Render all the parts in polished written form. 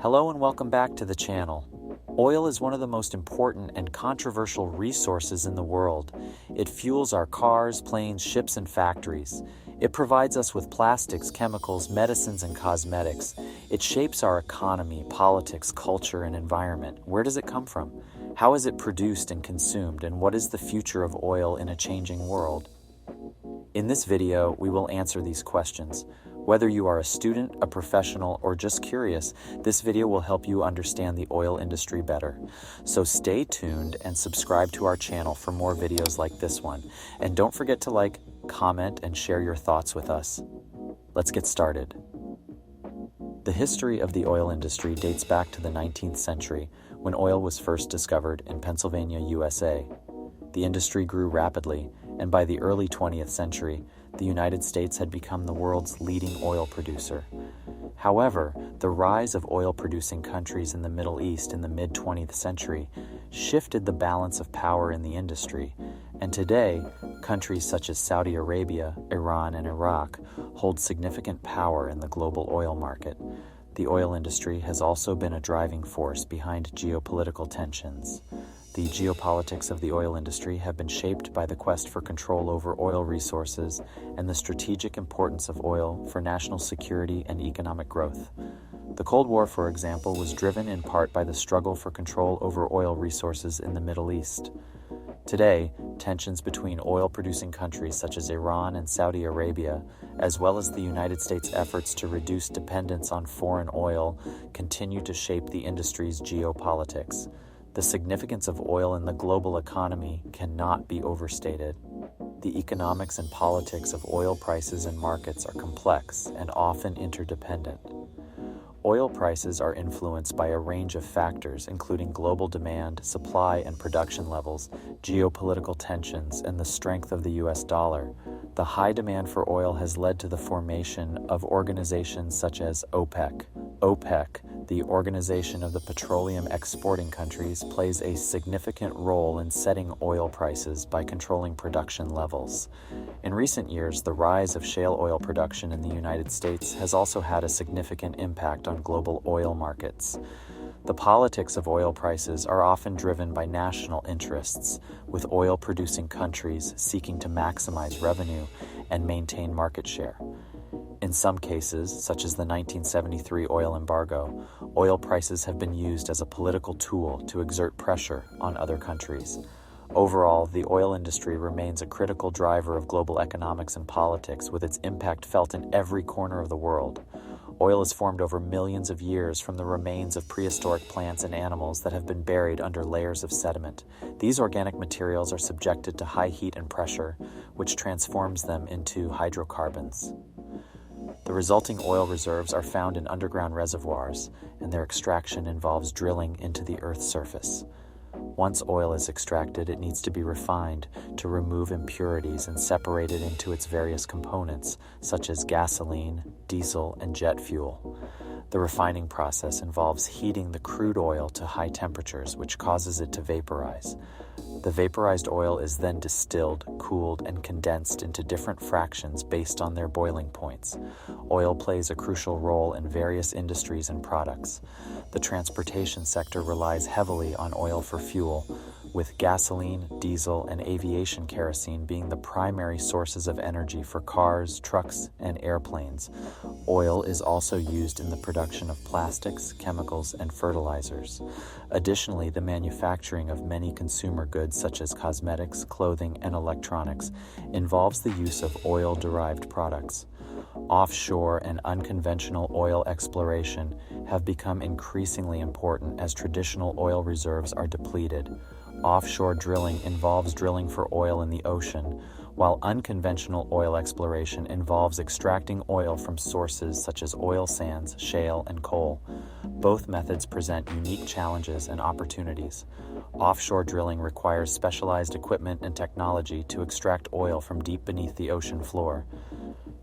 Hello and welcome back to the channel. Oil is one of the most important and controversial resources in the world. It fuels our cars, planes, ships, and factories. It provides us with plastics, chemicals, medicines, and cosmetics. It shapes our economy, politics, culture, and environment. Where does it come from? How is it produced and consumed? And what is the future of oil in a changing world? In this video, we will answer these questions. Whether you are a student, a professional, or just curious, this video will help you understand the oil industry better. So stay tuned and subscribe to our channel for more videos like this one. And don't forget to like, comment, and share your thoughts with us. Let's get started. The history of the oil industry dates back to the 19th century, when oil was first discovered in Pennsylvania, USA. The industry grew rapidly, and by the early 20th century, the United States had become the world's leading oil producer. However, the rise of oil-producing countries in the Middle East in the mid-20th century shifted the balance of power in the industry, and today, countries such as Saudi Arabia, Iran, and Iraq hold significant power in the global oil market. The oil industry has also been a driving force behind geopolitical tensions. The geopolitics of the oil industry have been shaped by the quest for control over oil resources and the strategic importance of oil for national security and economic growth. The Cold War, for example, was driven in part by the struggle for control over oil resources in the Middle East. Today, tensions between oil-producing countries such as Iran and Saudi Arabia, as well as the United States' efforts to reduce dependence on foreign oil, continue to shape the industry's geopolitics. The significance of oil in the global economy cannot be overstated. The economics and politics of oil prices and markets are complex and often interdependent. Oil prices are influenced by a range of factors, including global demand, supply and production levels, geopolitical tensions, and the strength of the US dollar. The high demand for oil has led to the formation of organizations such as OPEC. OPEC, the Organization of the Petroleum Exporting Countries, plays a significant role in setting oil prices by controlling production levels. In recent years, the rise of shale oil production in the United States has also had a significant impact on global oil markets. The politics of oil prices are often driven by national interests, with oil-producing countries seeking to maximize revenue and maintain market share. In some cases, such as the 1973 oil embargo, oil prices have been used as a political tool to exert pressure on other countries. Overall, the oil industry remains a critical driver of global economics and politics, with its impact felt in every corner of the world. Oil is formed over millions of years from the remains of prehistoric plants and animals that have been buried under layers of sediment. These organic materials are subjected to high heat and pressure, which transforms them into hydrocarbons. The resulting oil reserves are found in underground reservoirs, and their extraction involves drilling into the Earth's surface. Once oil is extracted, it needs to be refined to remove impurities and separate it into its various components, such as gasoline, diesel, and jet fuel. The refining process involves heating the crude oil to high temperatures, which causes it to vaporize. The vaporized oil is then distilled, cooled, and condensed into different fractions based on their boiling points. Oil plays a crucial role in various industries and products. The transportation sector relies heavily on oil for fuel, with gasoline, diesel, and aviation kerosene being the primary sources of energy for cars, trucks, and airplanes. Oil is also used in the production of plastics, chemicals, and fertilizers. Additionally, the manufacturing of many consumer goods such as cosmetics, clothing, and electronics involves the use of oil-derived products. Offshore and unconventional oil exploration have become increasingly important as traditional oil reserves are depleted. Offshore drilling involves drilling for oil in the ocean, while unconventional oil exploration involves extracting oil from sources such as oil sands, shale, and coal. Both methods present unique challenges and opportunities. Offshore drilling requires specialized equipment and technology to extract oil from deep beneath the ocean floor.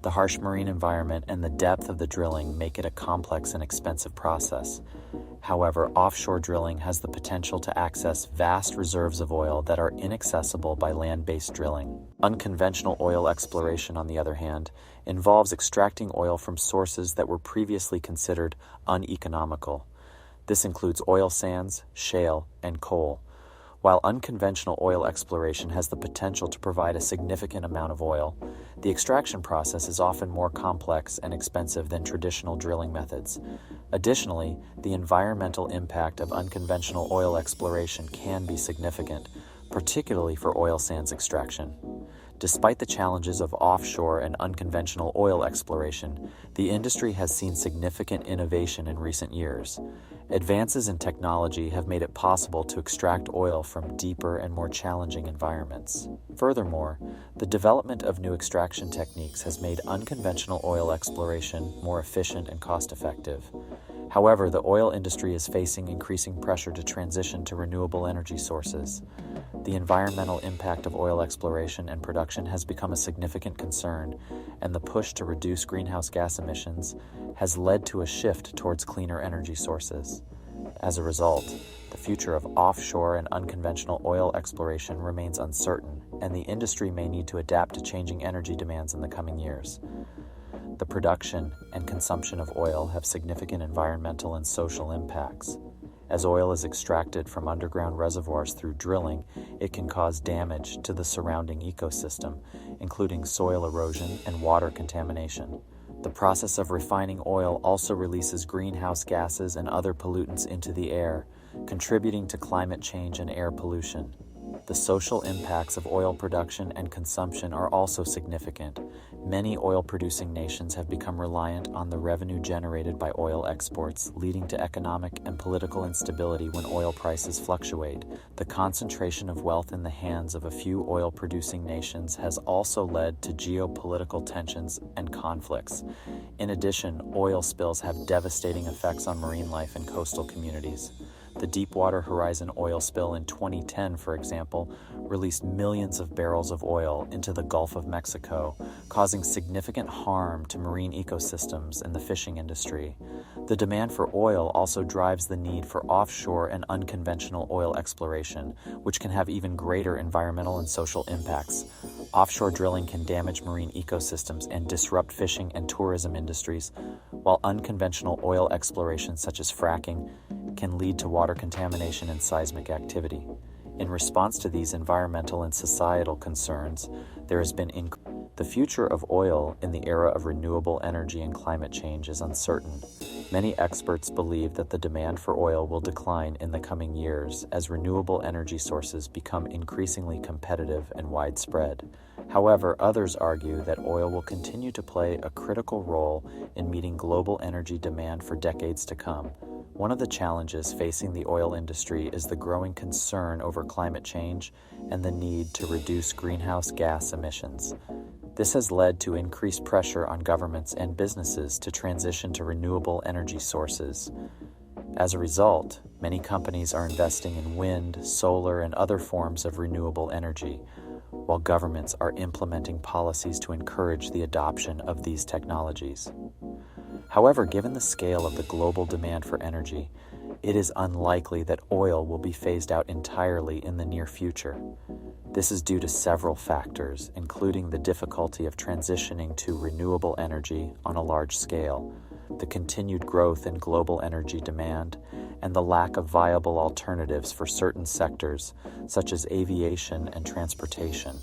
The harsh marine environment and the depth of the drilling make it a complex and expensive process. However, offshore drilling has the potential to access vast reserves of oil that are inaccessible by land-based drilling. Unconventional oil exploration, on the other hand, involves extracting oil from sources that were previously considered uneconomical. This includes oil sands, shale, and coal. While unconventional oil exploration has the potential to provide a significant amount of oil, the extraction process is often more complex and expensive than traditional drilling methods. Additionally, the environmental impact of unconventional oil exploration can be significant, particularly for oil sands extraction. Despite the challenges of offshore and unconventional oil exploration, the industry has seen significant innovation in recent years. Advances in technology have made it possible to extract oil from deeper and more challenging environments. Furthermore, the development of new extraction techniques has made unconventional oil exploration more efficient and cost-effective. However, the oil industry is facing increasing pressure to transition to renewable energy sources. The environmental impact of oil exploration and production has become a significant concern, and the push to reduce greenhouse gas emissions has led to a shift towards cleaner energy sources. As a result, the future of offshore and unconventional oil exploration remains uncertain, and the industry may need to adapt to changing energy demands in the coming years. The production and consumption of oil have significant environmental and social impacts. As oil is extracted from underground reservoirs through drilling, it can cause damage to the surrounding ecosystem, including soil erosion and water contamination. The process of refining oil also releases greenhouse gases and other pollutants into the air, contributing to climate change and air pollution. The social impacts of oil production and consumption are also significant. Many oil-producing nations have become reliant on the revenue generated by oil exports, leading to economic and political instability when oil prices fluctuate. The concentration of wealth in the hands of a few oil-producing nations has also led to geopolitical tensions and conflicts. In addition, oil spills have devastating effects on marine life and coastal communities. The Deepwater Horizon oil spill in 2010, for example, released millions of barrels of oil into the Gulf of Mexico, causing significant harm to marine ecosystems and the fishing industry. The demand for oil also drives the need for offshore and unconventional oil exploration, which can have even greater environmental and social impacts. Offshore drilling can damage marine ecosystems and disrupt fishing and tourism industries, while unconventional oil exploration, such as fracking, can lead to water contamination and seismic activity. In response to these environmental and societal concerns, there has been the future of oil in the era of renewable energy and climate change is uncertain. Many experts believe that the demand for oil will decline in the coming years as renewable energy sources become increasingly competitive and widespread. However, others argue that oil will continue to play a critical role in meeting global energy demand for decades to come. One of the challenges facing the oil industry is the growing concern over climate change and the need to reduce greenhouse gas emissions. This has led to increased pressure on governments and businesses to transition to renewable energy sources. As a result, many companies are investing in wind, solar, and other forms of renewable energy, while governments are implementing policies to encourage the adoption of these technologies. However, given the scale of the global demand for energy, it is unlikely that oil will be phased out entirely in the near future. This is due to several factors, including the difficulty of transitioning to renewable energy on a large scale, the continued growth in global energy demand, and the lack of viable alternatives for certain sectors, such as aviation and transportation.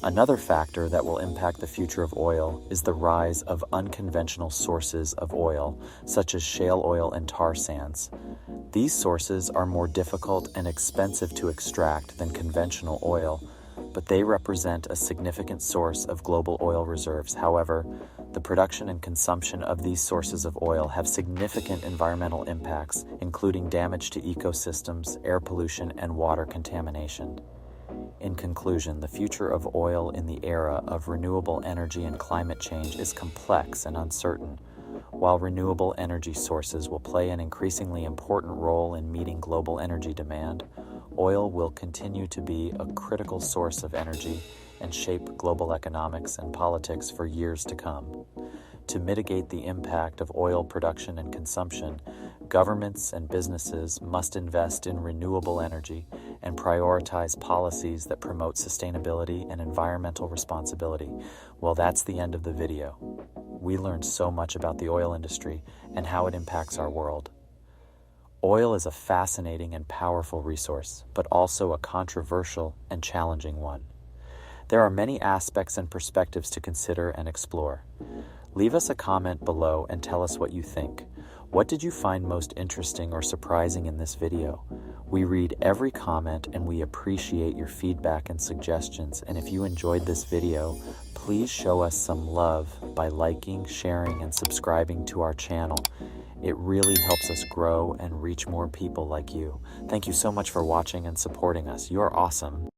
Another factor that will impact the future of oil is the rise of unconventional sources of oil, such as shale oil and tar sands. These sources are more difficult and expensive to extract than conventional oil, but they represent a significant source of global oil reserves. However, the production and consumption of these sources of oil have significant environmental impacts, including damage to ecosystems, air pollution, and water contamination. In conclusion, the future of oil in the era of renewable energy and climate change is complex and uncertain. While renewable energy sources will play an increasingly important role in meeting global energy demand, oil will continue to be a critical source of energy and shape global economics and politics for years to come. To mitigate the impact of oil production and consumption, governments and businesses must invest in renewable energy and prioritize policies that promote sustainability and environmental responsibility. Well, that's the end of the video. We learned so much about the oil industry and how it impacts our world. Oil is a fascinating and powerful resource, but also a controversial and challenging one. There are many aspects and perspectives to consider and explore. Leave us a comment below and tell us what you think. What did you find most interesting or surprising in this video? We read every comment and we appreciate your feedback and suggestions. And if you enjoyed this video, please show us some love by liking, sharing, and subscribing to our channel. It really helps us grow and reach more people like you. Thank you so much for watching and supporting us. You're awesome.